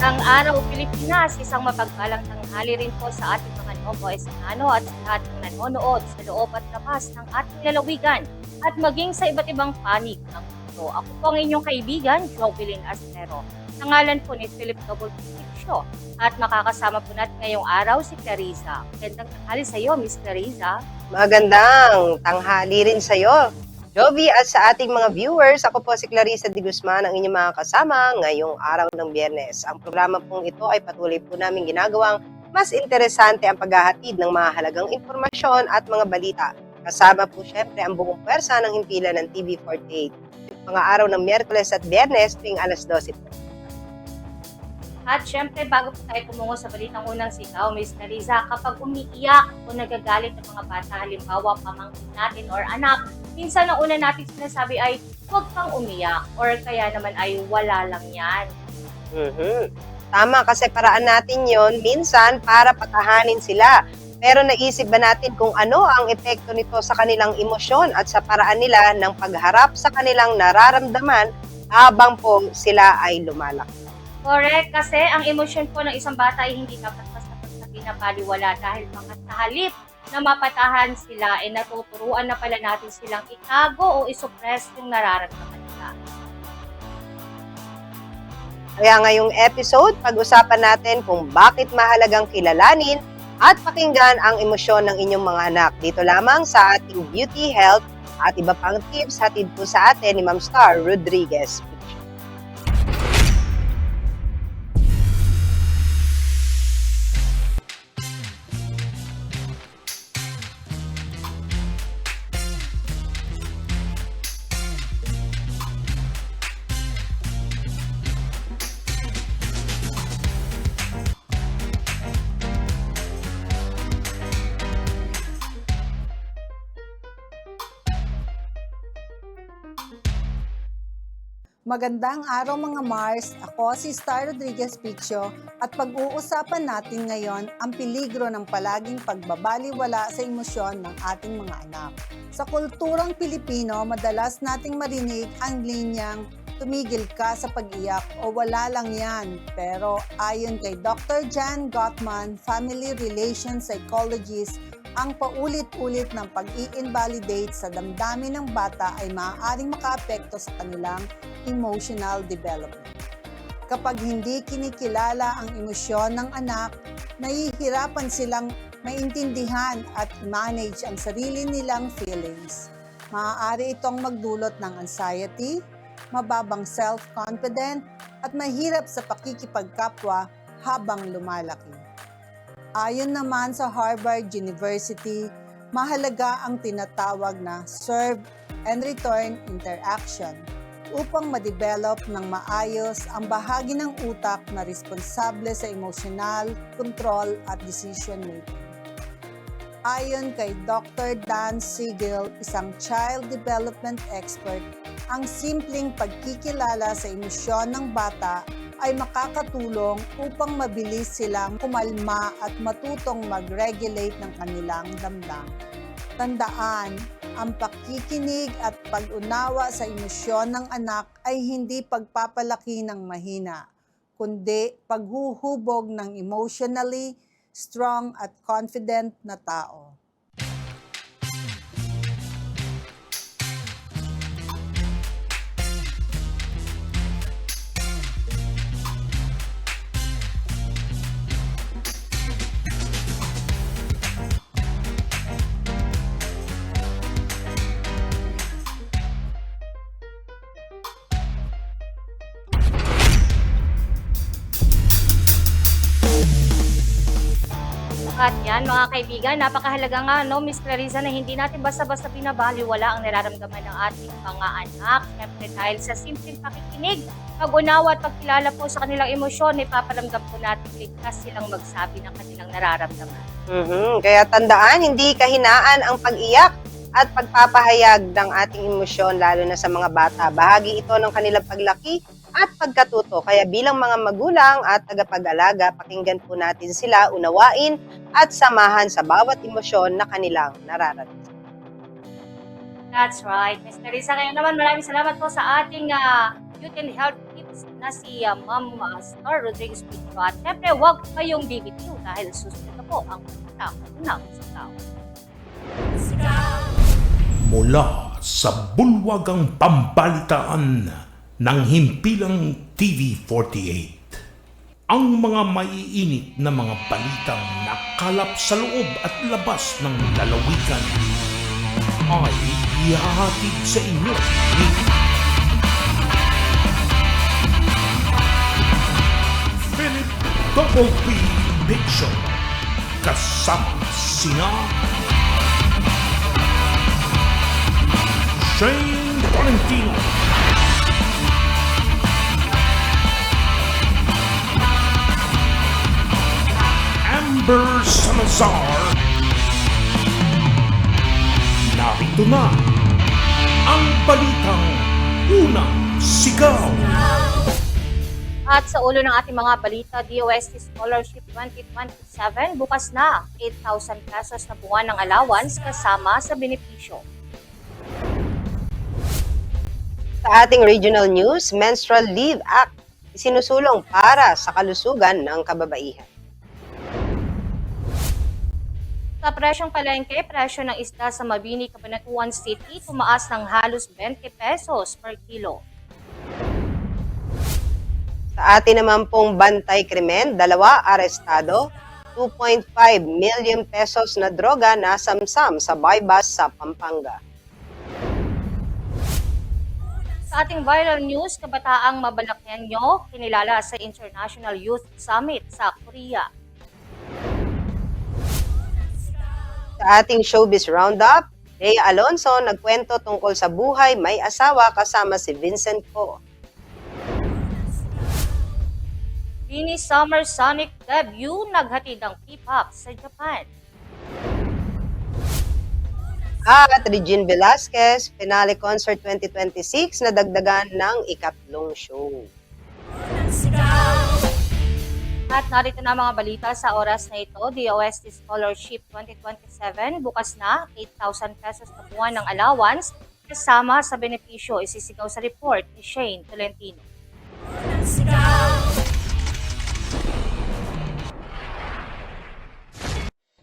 Magandang araw, Pilipinas! Isang mapagpalang tanghali rin po sa ating mga Novo-Ecenano at sa lahat ng nanonood sa loob at labas ng ating lalawigan at maging sa iba't ibang panig ng mundo. Ako po ang inyong kaibigan, Jovelyn Astero. Sa ngalan po ni Philip Double Show at makakasama po natin ngayong araw si Clarissa. Magandang tanghali sa iyo, Miss Clarissa. Magandang tanghali rin sa iyo, Jovi, at sa ating mga viewers. Ako po si Clarissa de Guzman, ang inyong mga kasama ngayong araw ng Biyernes. Ang programa pong ito ay patuloy po namin ginagawang mas interesante ang paghahatid ng mga halagang impormasyon at mga balita. Kasama po syempre ang buong pwersa ng himpilan ng TV48. Mga araw ng Miyerkules at Biyernes tuwing alas 12 po. At syempre, bago po tayo kumungo sa balitang unang sigaw, Miss Clarissa, kapag umiiyak o nagagalit ng mga bata, halimbawa pamangkin natin or anak, minsan ang una natin sinasabi ay, huwag kang umiyak or kaya naman ay wala lang yan. Tama, kasi paraan natin yon minsan para patahanin sila. Pero naisip ba natin kung ano ang epekto nito sa kanilang emosyon at sa paraan nila ng pagharap sa kanilang nararamdaman habang po sila ay lumalaki? Correct, kasi ang emosyon po ng isang bata ay hindi dapat basta-basta pinapaliwala dahil baka sa halip na mapatahan sila, natuturuan na pala natin silang itago o isuppress yung nararamdaman nila. Kaya ngayong episode, pag-usapan natin kung bakit mahalagang kilalanin at pakinggan ang emosyon ng inyong mga anak. Dito lamang sa ating Beauty, Health at iba pang tips hatid po sa atin ni Ma'am Star Rodriguez. Magandang araw mga Mars, ako si Star Rodriguez Piccio at pag-uusapan natin ngayon ang peligro ng palaging pagbabaliwala sa emosyon ng ating mga anak. Sa kulturang Pilipino, madalas nating marinig ang linyang tumigil ka sa pag-iyak o wala lang yan. Pero ayon kay Dr. Jan Gottman, Family Relations Psychologist, ang paulit-ulit ng pag-i-invalidate sa damdamin ng bata ay maaaring makaapekto sa kanilang emotional development. Kapag hindi kinikilala ang emosyon ng anak, nahihirapan silang maintindihan at manage ang sarili nilang feelings. Maaari itong magdulot ng anxiety, mababang self-confident, at mahirap sa pakikipagkapwa habang lumalaki. Ayon naman sa Harvard University, mahalaga ang tinatawag na serve and return interaction upang ma-develop ng maayos ang bahagi ng utak na responsable sa emotional control at decision making. Ayon kay Dr. Dan Siegel, isang child development expert, ang simpleng pagkikilala sa emosyon ng bata ay makakatulong upang mabilis silang kumalma at matutong mag-regulate ng kanilang damdamin. Tandaan, ang pakikinig at pag-unawa sa emosyon ng anak ay hindi pagpapalaki ng mahina, kundi paghuhubog ng emotionally strong at confident na tao. At yan mga kaibigan, napakahalaga nga Miss Clarissa, na hindi natin basta-basta binabaliwala ang nararamdaman ng ating mga anak. Siyempre dahil sa simpleng pakikinig, pag-unawa at pagkilala po sa kanilang emosyon, ipaparamdam po natin ligtas silang magsabi ng kanilang nararamdaman. Kaya tandaan, hindi kahinaan ang pag-iyak at pagpapahayag ng ating emosyon, lalo na sa mga bata. Bahagi ito ng kanilang paglaki at pagkatuto. Kaya bilang mga magulang at tagapag-alaga, pakinggan po natin sila, unawain at samahan sa bawat emosyon na kanilang nararamdaman. That's right. Miss Clarissa, kayo naman maraming salamat po sa ating Youth and Health Tip na si Ma'am Star Rodriguez Picho. At syempre, huwag kayong bibitiw dahil susunod na po ang unang sigaw. Mula sa bulwagang pambalitaan ng himpilang TV48, ang mga maiinit na mga balitang nakalap sa loob at labas ng lalawigan ay ihahatid sa inyo ni Philip Double P. Picture kasama sina Shane Valentino, Amber Salazar. Narito na ang balitang unang sigaw. At sa ulo ng ating mga balita, DOST Scholarship 2027, bukas na 8,000 pesos na buwan ng allowance kasama sa benepisyo. Sa ating regional news, Menstrual Leave Act isinusulong para sa kalusugan ng kababaihan. Sa presyong palengke, presyo ng isda sa Mabini, Cabanatuan City tumaas ng halos 20 pesos per kilo. Sa atin naman pong bantay krimen, 2 arestado, 2.5 million pesos na droga na samsam sa bypass sa Pampanga. Sa ating viral news, kabataang Mabalakyenyo, kinilala sa International Youth Summit sa Korea. Sa ating showbiz roundup, Rhea Alonso nagkwento tungkol sa buhay may asawa kasama si Vincent Ko. Mini Summer Sonic debut, naghatid ang K-pop sa Japan. At Regine Velasquez, Finale Concert 2026 na dagdagan ng ikatlong show. At narito na mga balita sa oras na ito, DOST Scholarship 2027, bukas na 8,000 pesos na buwan ng allowance kasama sa benepisyo, isisigaw sa report ni Shane Tolentino.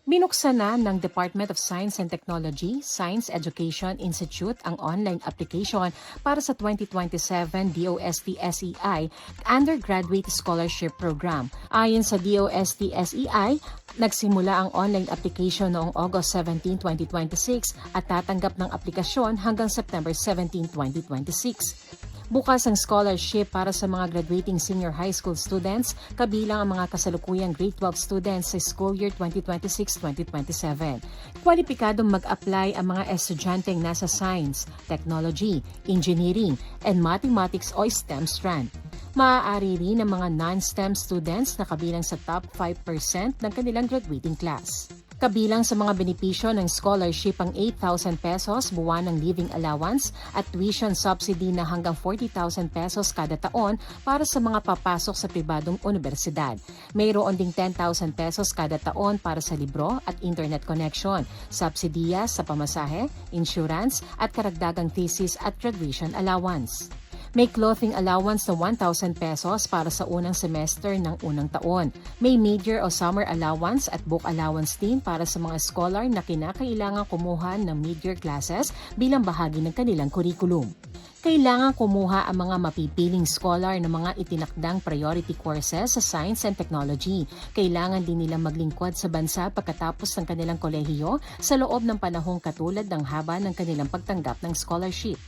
Binuksan na ng Department of Science and Technology, Science Education Institute ang online application para sa 2027 DOST SEI Undergraduate Scholarship Program. Ayon sa DOST SEI, nagsimula ang online application noong August 17, 2026 at tatanggap ng aplikasyon hanggang September 17, 2026. Bukas ang scholarship para sa mga graduating senior high school students, kabilang ang mga kasalukuyang grade 12 students sa school year 2026-2027. Kwalipikadong mag-apply ang mga estudyanteng nasa science, technology, engineering, and mathematics o STEM strand. Maaari rin ang mga non-STEM students na kabilang sa top 5% ng kanilang graduating class. Kabilang sa mga benepisyo ng scholarship ang 8,000 pesos buwan ng living allowance at tuition subsidy na hanggang 40,000 pesos kada taon para sa mga papasok sa pribadong universidad. Mayroon ding 10,000 pesos kada taon para sa libro at internet connection, subsidiya sa pamasahe, insurance at karagdagang thesis at graduation allowance. May clothing allowance na 1,000 pesos para sa unang semester ng unang taon. May mid-year o summer allowance at book allowance din para sa mga scholar na kinakailangan kumuha ng mid-year classes bilang bahagi ng kanilang curriculum. Kailangan kumuha ang mga mapipiling scholar ng mga itinakdang priority courses sa science and technology. Kailangan din nilang maglingkod sa bansa pagkatapos ng kanilang kolehiyo sa loob ng panahong katulad ng haba ng kanilang pagtanggap ng scholarship.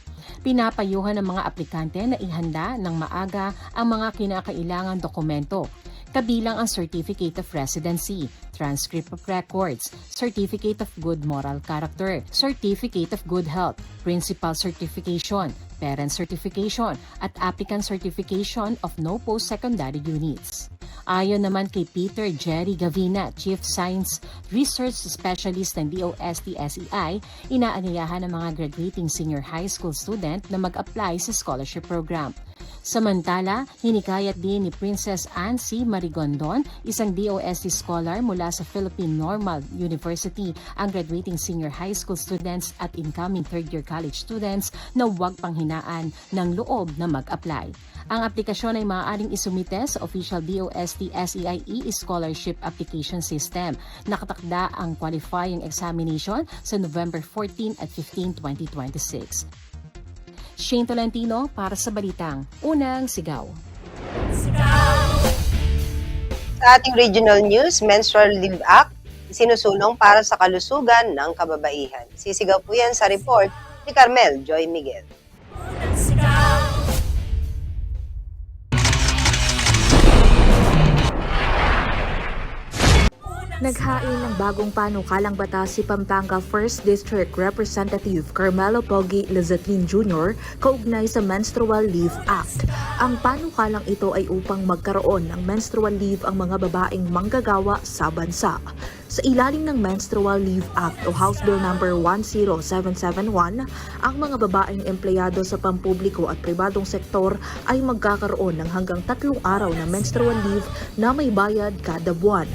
Pinapayuhan ng mga aplikante na ihanda ng maaga ang mga kinakailangang dokumento. Kabilang ang Certificate of Residency, Transcript of Records, Certificate of Good Moral Character, Certificate of Good Health, Principal Certification, Parent Certification, at Applicant Certification of No Post-Secondary Units. Ayon naman kay Peter Jerry Gavina, Chief Science Research Specialist ng DOST SEI, inaanyayahan ng mga graduating senior high school student na mag-apply sa scholarship program. Samantala, hinikayat din ni Princess Anne C. Marigondon, isang DOST scholar mula sa Philippine Normal University, ang graduating senior high school students at incoming third-year college students na huwag panghinaan ng loob na mag-apply. Ang aplikasyon ay maaaring isumite sa official DOST SEIE Scholarship Application System. Nakatakda ang qualifying examination sa November 14 at 15, 2026. Shane Tolentino para sa Balitang Unang Sigaw. Sa ating regional news, Menstrual Leave Act, sinusulong para sa kalusugan ng kababaihan. Sisigaw po yan sa report ni Carmel Joy Miguel. Naghain ng bagong panukalang batas si Pampanga 1st District Representative Carmelo Pogi Lazatin Jr. kaugnay sa Menstrual Leave Act. Ang panukalang ito ay upang magkaroon ng menstrual leave ang mga babaeng manggagawa sa bansa. Sa ilalim ng Menstrual Leave Act o House Bill No. 10771, ang mga babaeng empleyado sa pampubliko at pribadong sektor ay magkakaroon ng hanggang 3 araw na menstrual leave na may bayad kada buwan.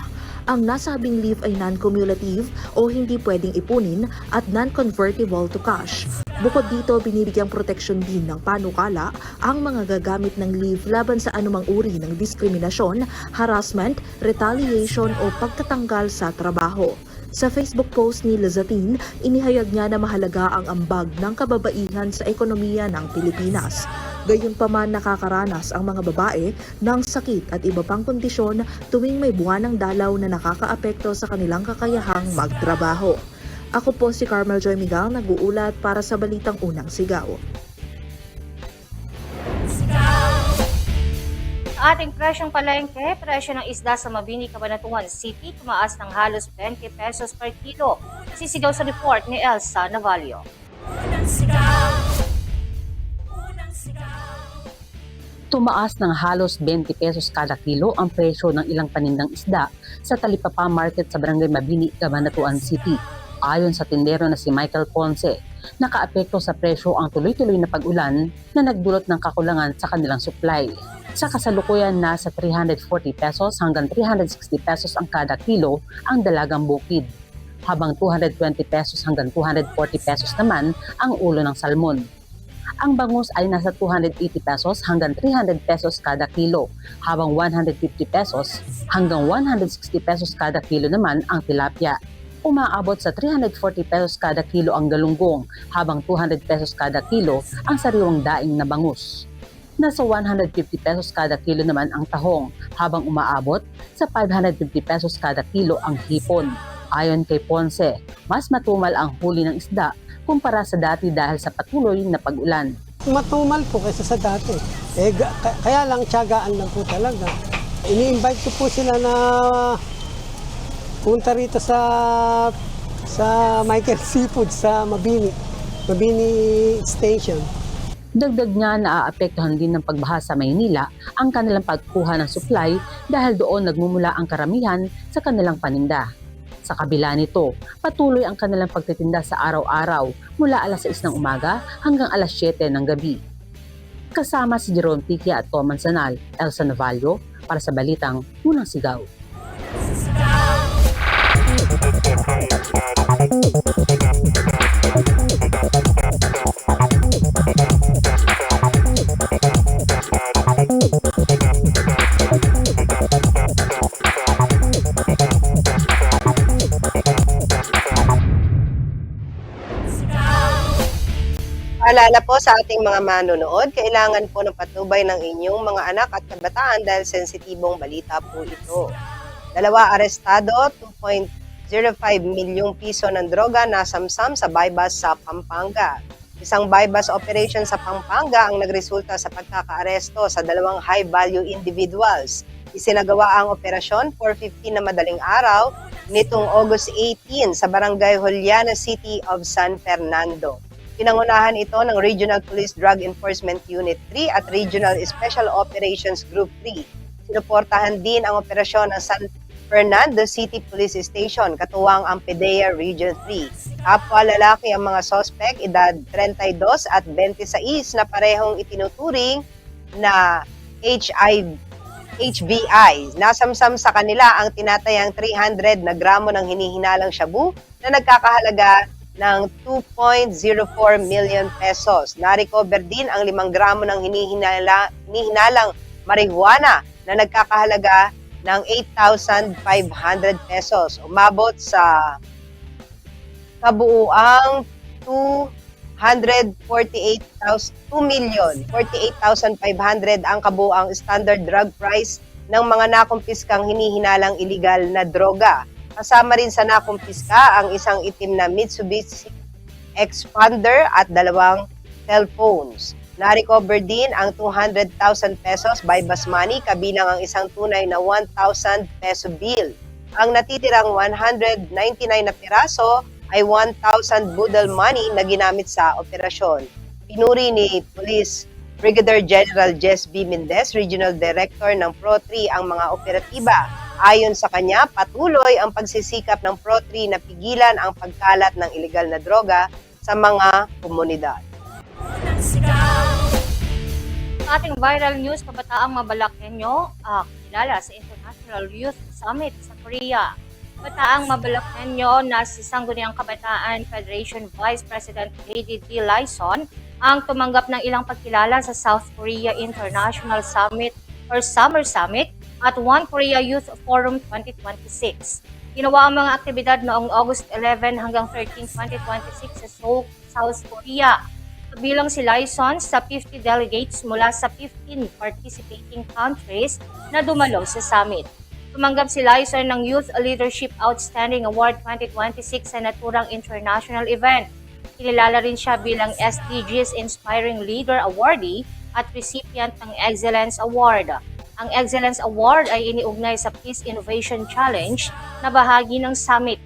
Ang nasabing leave ay non-cumulative o hindi pwedeng ipunin at non-convertible to cash. Bukod dito, binibigyang proteksyon din ng panukala ang mga gagamit ng leave laban sa anumang uri ng diskriminasyon, harassment, retaliation o pagtatanggal sa trabaho. Sa Facebook post ni Lazatin, inihayag niya na mahalaga ang ambag ng kababaihan sa ekonomiya ng Pilipinas. Gayunpaman nakakaranas ang mga babae ng sakit at iba pang kondisyon tuwing may buwan ng dalaw na nakakaapekto sa kanilang kakayahang magtrabaho. Ako po si Carmel Joy Miguel, nag-uulat para sa Balitang Unang Sigaw. Sa ating presyong palengke, presyo ng isda sa Mabini, Cabanatuan City tumaas ng halos 20 pesos per kilo. Sisigaw sa report ni Elsa Navalio. Tumaas ng halos 20 pesos kada kilo ang presyo ng ilang panindang isda sa Talipapa Market sa Barangay Mabini, Cabanatuan City. Ayon sa tindero na si Michael Ponce, nakaapekto sa presyo ang tuloy-tuloy na pag-ulan na nagdulot ng kakulangan sa kanilang supply. Sa kasalukuyan, nasa 340 pesos hanggang 360 pesos ang kada kilo ang dalagang bukid, habang 220 pesos hanggang 240 pesos naman ang ulo ng salmon. Ang bangus ay nasa 280 pesos hanggang 300 pesos kada kilo, habang 150 pesos hanggang 160 pesos kada kilo naman ang tilapia. Umaabot sa 340 pesos kada kilo ang galunggong, habang 200 pesos kada kilo ang sariwang daing na bangus. Nasa 150 pesos kada kilo naman ang tahong, habang umaabot sa 550 pesos kada kilo ang hipon. Ayon kay Ponce, mas matumal ang huli ng isda kumpara sa dati dahil sa patuloy na pag-ulan. Matumal po kaysa sa dati. Kaya lang tiyagaan lang po talaga. Ini-invite ko po sila na punta rito sa Michael Seafood sa Mabini Station. Dagdag niya na aapektuhan din ng pagbaha sa Maynila ang kanilang pagkuha ng supply dahil doon nagmumula ang karamihan sa kanilang paninda. Sa kabila nito, patuloy ang kanilang pagtitinda sa araw-araw mula alas 6 ng umaga hanggang alas 7 ng gabi. Kasama si Jerome Tiquia at Tom Manzanal, Elsa Navalio para sa Balitang Unang Sigaw. Paalala po sa ating mga manonood, kailangan po ng patnubay ng inyong mga anak at kabataan dahil sensitibong balita po ito. 2 arestado, 2.05 milyong piso ng droga nasamsam sa bypass sa Pampanga. Isang bypass operation sa Pampanga ang nagresulta sa pagkakaaresto sa 2 high-value individuals. Isinagawa ang operasyon 4:15 na madaling araw nitong August 18 sa Barangay Juliana City of San Fernando. Pinangunahan ito ng Regional Police Drug Enforcement Unit 3 at Regional Special Operations Group 3. Sinuportahan din ang operasyon ng San Fernando City Police Station, katuwang ang PDEA Region 3. Kapwa lalaki ang mga sospek, edad 32 at 26 na parehong itinuturing na HBI. Nasamsam sa kanila ang tinatayang 300 na gramo ng hinihinalang shabu na nagkakahalaga ng 2.04 million pesos. Na-recover din ang 5 gramo ng hinihinalang marijuana na nagkakahalaga ng 8,500 pesos. Umabot sa kabuuang 2,48,500 ang kabuuang standard drug price ng mga nakumpiskang hinihinalang iligal na droga. Kasama rin sa nakumpiska ang isang itim na Mitsubishi Expander at 2 cellphones. Na-recover din ang 200,000 pesos by Basmani kabilang ang isang tunay na 1,000 peso bill. Ang natitirang 199 na piraso ay 1,000 budol money na ginamit sa operasyon. Pinuri ni Police Brigadier General Jess B. Mendez, Regional Director ng Pro-3 ang mga operatiba. Ayon sa kanya, patuloy ang pagsisikap ng Pro-3 na pigilan ang pagkalat ng ilegal na droga sa mga komunidad. Sa ating viral news, kabataang Mabalakenyo, kilala sa International Youth Summit sa Korea. Kabataang Mabalakenyo na si Sangguniang Kabataan Federation Vice President KDD Lyson ang tumanggap ng ilang pagkilala sa South Korea International Summit or Summer Summit at One Korea Youth Forum 2026. Ginawa ang mga aktibidad noong August 11 hanggang 13, 2026 sa Seoul, South Korea. Kabilang si Lyson sa 50 delegates mula sa 15 participating countries na dumalo sa summit. Tumanggap si Lyson ng Youth Leadership Outstanding Award 2026 sa naturang international event. Kinilala rin siya bilang SDGs Inspiring Leader Awardee at recipient ng Excellence Award. Ang Excellence Award ay iniugnay sa Peace Innovation Challenge na bahagi ng summit.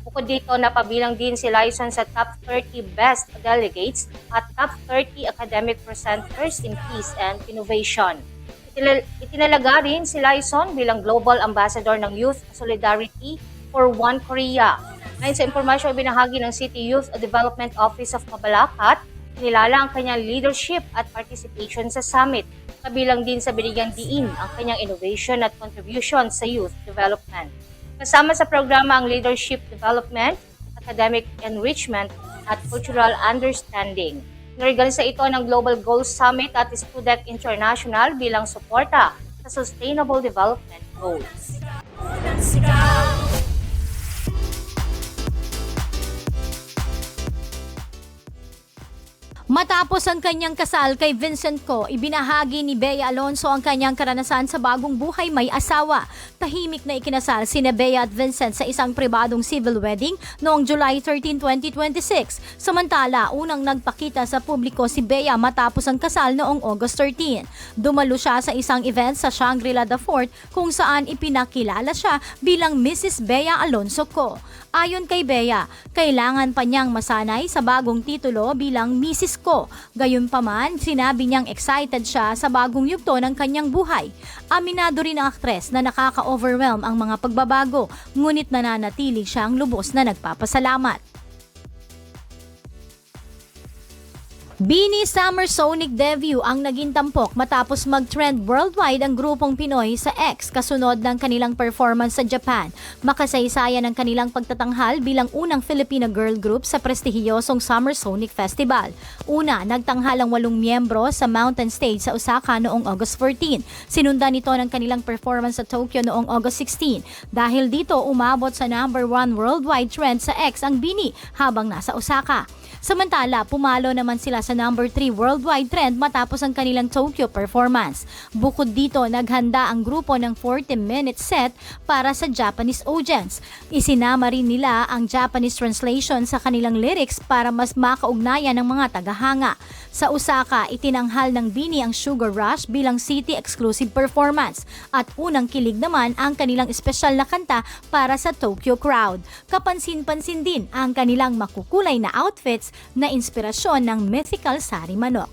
Bukod dito, napabilang din si Lyson sa top 30 best delegates at top 30 academic presenters in peace and innovation. Itinalaga rin si Lyson bilang Global Ambassador ng Youth Solidarity for One Korea. Ngayon sa impormasyong binahagi ng City Youth Development Office of Mabalacat, kinilala ang kanyang leadership at participation sa summit. Kabilang din sa binigyang diin ang kanyang innovation at contribution sa youth development. Kasama sa programa ang leadership development, academic enrichment, at cultural understanding. Nariganisa ito ng Global Goals Summit at Student International bilang suporta sa Sustainable Development Goals. Matapos ang kanyang kasal kay Vincent Co, ibinahagi ni Bea Alonso ang kanyang karanasan sa bagong buhay may asawa. Tahimik na ikinasal sina Bea at Vincent sa isang pribadong civil wedding noong July 13, 2026. Samantala, unang nagpakita sa publiko si Bea matapos ang kasal noong August 13. Dumalo siya sa isang event sa Shangri-La The Fort kung saan ipinakilala siya bilang Mrs. Bea Alonso Co. Ayon kay Bea, kailangan pa niyang masanay sa bagong titulo bilang Mrs. Co. Gayunpaman, sinabi niyang excited siya sa bagong yugto ng kanyang buhay. Aminado rin ang aktres na nakaka-overwhelm ang mga pagbabago, ngunit nananatili siyang lubos na nagpapasalamat. BINI Summer Sonic debut ang naging tampok matapos mag-trend worldwide ang grupong Pinoy sa X kasunod ng kanilang performance sa Japan. Makasaysayan ang kanilang pagtatanghal bilang unang Filipino girl group sa prestihiyosong Summer Sonic Festival. Una, nagtanghal ang 8 miyembro sa Mountain Stage sa Osaka noong August 14. Sinundan nito ng kanilang performance sa Tokyo noong August 16. Dahil dito, umabot sa number 1 worldwide trend sa X ang BINI habang nasa Osaka. Samantala, pumalo naman sila sa number 3 worldwide trend matapos ang kanilang Tokyo performance. Bukod dito, naghanda ang grupo ng 40-minute set para sa Japanese audience. Isinama rin nila ang Japanese translation sa kanilang lyrics para mas makaugnayan ng mga tagahanga. Sa Osaka, itinanghal ng BINI ang Sugar Rush bilang city-exclusive performance at unang kilig naman ang kanilang espesyal na kanta para sa Tokyo crowd. Kapansin-pansin din ang kanilang makukulay na outfits na inspirasyon ng mythical sari manok.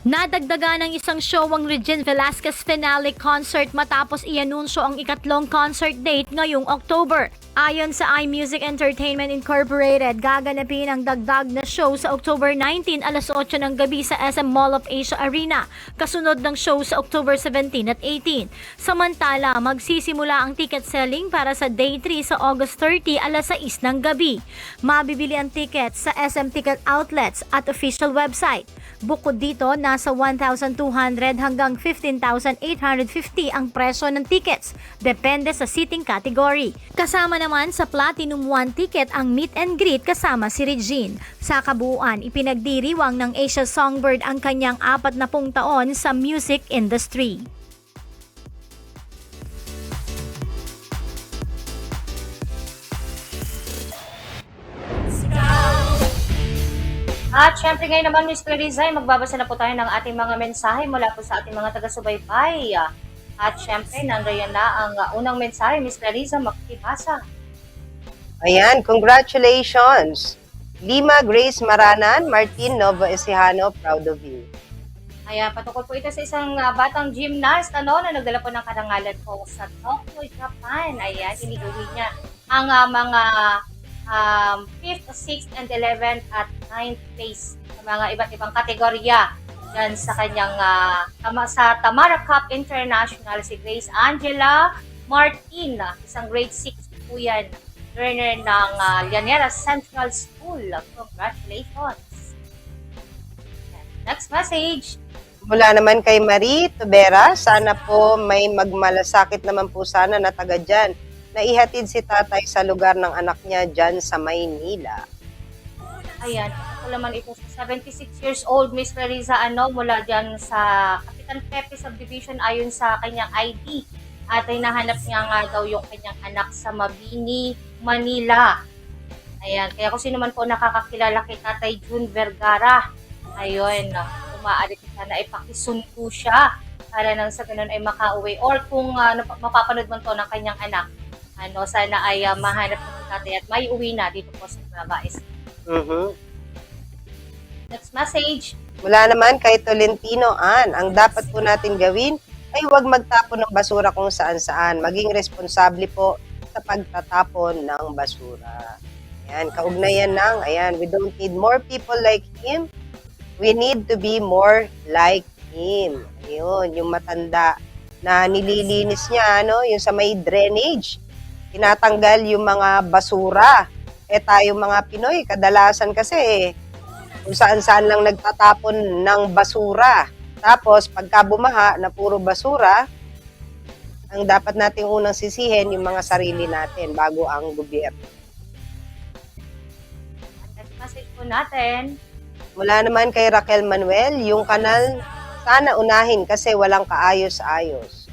Nadagdagan ng isang show ang Regine Velasquez finale concert matapos ianunsyo ang ikatlong concert date ngayong October. Ayon sa iMusic Entertainment Incorporated, gaganapin ang dagdag na show sa October 19 alas 8 ng gabi sa SM Mall of Asia Arena, kasunod ng show sa October 17 at 18. Samantala, magsisimula ang ticket selling para sa Day 3 sa August 30 alas 6 ng gabi. Mabibili ang ticket sa SM Ticket Outlets at official website. Bukod dito, nasa 1,200 hanggang 15,850 ang presyo ng tickets, depende sa seating category. Kasama naman sa Platinum 1 ticket ang meet and greet kasama si Regine. Sa kabuuan, ipinagdiriwang ng Asia Songbird ang kanyang 40 taon sa music industry. At syempre ngayon naman, Ms. Clarissa, magbabasa na po tayo ng ating mga mensahe mula po sa ating mga taga-subaybay. At syempre, nandiyan na ang unang mensahe, Ms. Clarissa, makikibasa. Ayan, congratulations! Lima Grace Maranan, Martin Novo Ecijano, proud of you. Ayan, patukol po ito sa isang batang gymnast na nagdala po ng karangalan po sa Tokyo, Japan. Ayan, iniuwi niya ang mga 5th, 6th, and 11th at 9th place sa mga iba't ibang kategorya dyan sa kanyang sa Tamara Cup International. Si Grace Angela Martin, isang grade 6 po yan, learner ng Llanera Central School. Congratulations! Next message. Mula naman kay Marie Tubera, sana po may magmalasakit naman po sana na taga dyan na ihatid si tatay sa lugar ng anak niya dyan sa Maynila. Ayan, ako naman ito sa 76 years old, Miss Clarissa, mula dyan sa Kapitan Pepe Subdivision ayon sa kanyang ID. At ay nahanap niya nga daw yung kanyang anak sa Mabini, Manila. Ayan, kaya kung sino man po nakakakilala kay Tatay June Vergara, ayun, umaarit sana ay pakisundo siya para nang sa ganun ay makauwi. Or kung mapapanood man to ng kanyang anak, sana ay mahanap ng tatay at may uwi na dito po sa Navais. Next message. Mula naman kay Tolentino Ann, ang dapat po natin gawin ay huwag magtapon ng basura kung saan-saan. Maging responsable po sa pagtatapon ng basura. Ayan, kaugnayan ng, ayan, we don't need more people like him. We need to be more like him. Ayun, yung matanda na nililinis niya, yung sa may drainage. Tinatanggal yung mga basura. Tayo mga Pinoy, kadalasan kasi kung saan-saan lang nagtatapon ng basura. Tapos, pagka bumaha na puro basura, ang dapat nating unang sisihin yung mga sarili natin bago ang gobyerno. Next message po natin. Mula naman kay Raquel Manuel, yung kanal sana unahin kasi walang kaayos-ayos.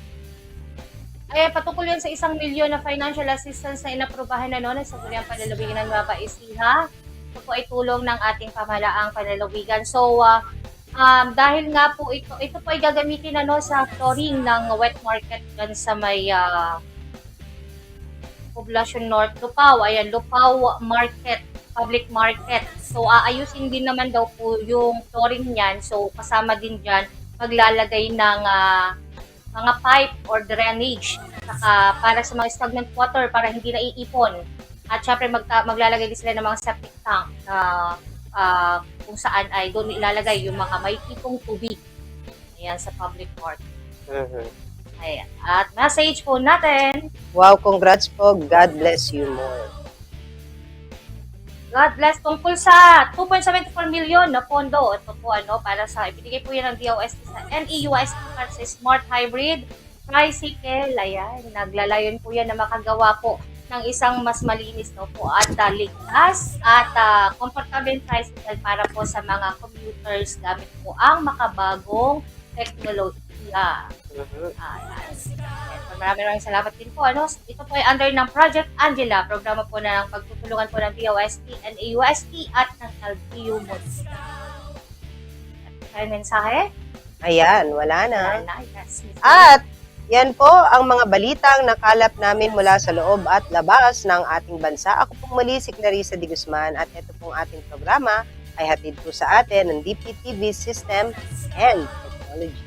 Ay, patukol yun sa 1 milyon na financial assistance na inaprubahan na ng Sangguniang Panlalawigan ng Nueva Ecija. Ito po ay tulong ng ating pamahalaang panlalawigan. So, dahil nga po ito po ay gagamitin sa flooring ng wet market dyan sa may Poblacion North, Lupao. Ayan, Lupao Market, Public Market. So, aayusin din naman daw po yung flooring niyan. So, kasama din dyan paglalagay ng mga pipe or drainage saka para sa mga stagnant water para hindi naiipon. At syempre maglalagay din sila ng mga septic tank na kung saan ay doon ilalagay yung mga may tipong tubig. Ayan, sa public park. Ayan. At message po natin. Wow, congrats po. God bless you more. God bless. Tungkol sa 2.74 million na pondo, ito po para sa, ibinigay po yan ng DOST sa NEUST para sa Smart Hybrid Tricycle. Ayan, naglalayon po yan na makagawa po ng isang mas malinis po at ligtas at komportableng tricycle para po sa mga commuters gamit po ang makabagong teknolohiya. Maraming salamat din po. Ito po ay under ng Project Angela, programa po na ng pagtutulungan po ng DOST and AUST at ng LGU Mods. At mensahe? Ayan, wala na. Yes. At yan po ang mga balitang nakalap namin mula sa loob at labas ng ating bansa. Ako pong muli si Clarissa de Guzman at ito pong ating programa ay hatid po sa atin ng DPTV System and Technology.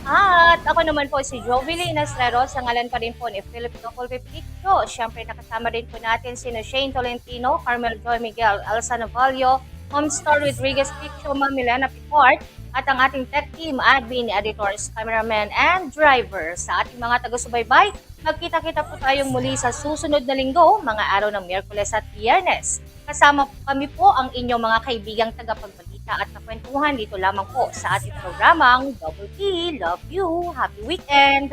At ako naman po si Jovelyn Estrero, sa ngalan pa rin po ni Philip Topolpe Piccho. Siyempre nakasama rin po natin sina Shane Tolentino, Carmel Joy Miguel, Elsa Navalio, Mom Star Rodriguez Piccho, Ma'am Milena Picort, at ang ating tech team, admin, editors, cameraman, and driver. Sa ating mga taga-subaybay, magkita-kita po tayong muli sa susunod na linggo, mga araw ng Miyerkules at Biyernes. Kasama po kami po ang inyong mga kaibigang tagapagbalita at nakwentuhan dito lamang po sa ating programang Double T. Love you! Happy weekend!